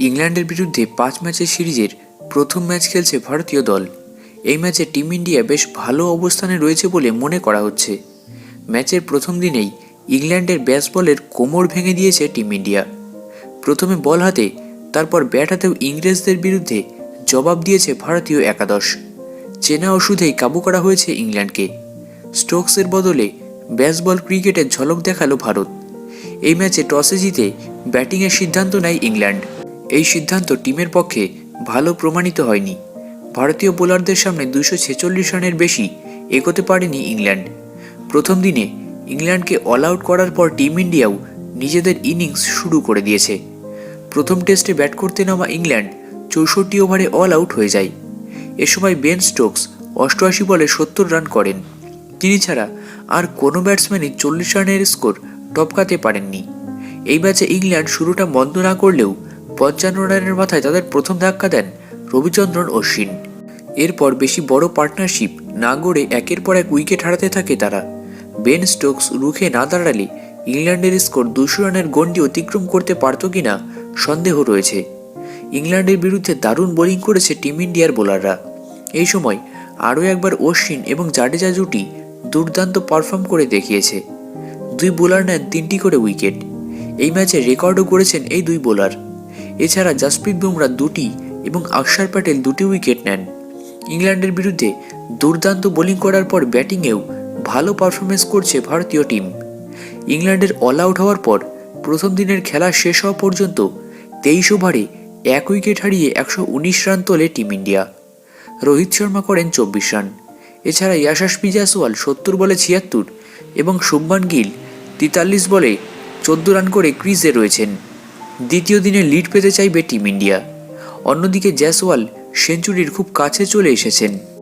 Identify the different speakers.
Speaker 1: ইংল্যান্ডের বিরুদ্ধে 5 ম্যাচের সিরিজের প্রথম ম্যাচ খেলছে ভারতীয় দল। এই ম্যাচে টিম ইন্ডিয়া বেশ ভালো অবস্থানে রয়েছে বলে মনে করা হচ্ছে। ম্যাচের প্রথম দিনেই ইংল্যান্ডের ব্যাস বলের কোমর ভেঙে দিয়েছে টিম ইন্ডিয়া। প্রথমে বল হাতে, তারপর ব্যাট হাতেও ইংরেজদের বিরুদ্ধে জবাব দিয়েছে ভারতীয় একাদশ। চেনা ওষুধেই কাবু করা হয়েছে ইংল্যান্ডকে। স্টোকসের বদলে ব্যাস বল ক্রিকেটের ঝলক দেখালো ভারত। এই ম্যাচে টসে জিতে ব্যাটিংয়ের সিদ্ধান্ত নেয় ইংল্যান্ড। এই সিদ্ধান্ত টিমের পক্ষে ভালো প্রমাণিত হয়নি। ভারতীয় বোলারদের সামনে 246 রানের বেশি এগোতে পারেনি ইংল্যান্ড। প্রথম দিনে ইংল্যান্ডকে অল আউট করার পর টিম ইন্ডিয়াও নিজেদের ইনিংস শুরু করে দিয়েছে। প্রথম টেস্টে ব্যাট করতে নামা ইংল্যান্ড 64 ওভারে অল আউট হয়ে যায়। এ সময় বেন স্টোকস 88 বলে 70 রান করেন। তিনি ছাড়া আর কোনো ব্যাটসম্যানই 40 রানের স্কোর টপকাতে পারেননি। এই ম্যাচে ইংল্যান্ড শুরুটা মন্দ না করলেও 55 রানের মাথায় তাদের প্রথম ধাক্কা দেন রবিচন্দ্রন অশ্বিন। এরপর বেশি বড় পার্টনারশিপ না গড়ে একের পর এক উইকেট হারাতে থাকে তারা। বেন স্টোকস রুখে না দাঁড়ালে ইংল্যান্ডের স্কোর 200 রানের গণ্ডি অতিক্রম করতে পারত কিনা সন্দেহ রয়েছে। ইংল্যান্ডের বিরুদ্ধে দারুণ বোলিং করেছে টিম ইন্ডিয়ার বোলাররা। এই সময় আরও একবার অশ্বিন এবং জাডেজা জুটি দুর্দান্ত পারফর্ম করে দেখিয়েছে। দুই বোলার নেন 3টি করে উইকেট। এই ম্যাচে রেকর্ডও করেছেন এই দুই বোলার। এছাড়া জসপ্রীত বুমরা 2টি এবং অক্ষর প্যাটেল 2টি উইকেট নেন। ইংল্যান্ডের বিরুদ্ধে দুর্দান্ত বোলিং করার পর ব্যাটিংয়েও ভালো পারফরমেন্স করছে ভারতীয় টিম। ইংল্যান্ডের অল আউট হওয়ার পর প্রথম দিনের খেলা শেষ হওয়া পর্যন্ত 23 ওভারে 1 উইকেট হারিয়ে 119 রান তোলে টিম ইন্ডিয়া। রোহিত শর্মা করেন 24 রান। এছাড়া ইয়াশাস্বী জয়সওয়াল 70 বলে 76 এবং শুভমান গিল 43 বলে 14 রান করে ক্রিজে রয়েছেন। দ্বিতীয় দিনে লিড পেতে চাইবে টিম ইন্ডিয়া। অন্যদিকে জয়সওয়াল সেঞ্চুরির খুব কাছে চলে এসেছেন।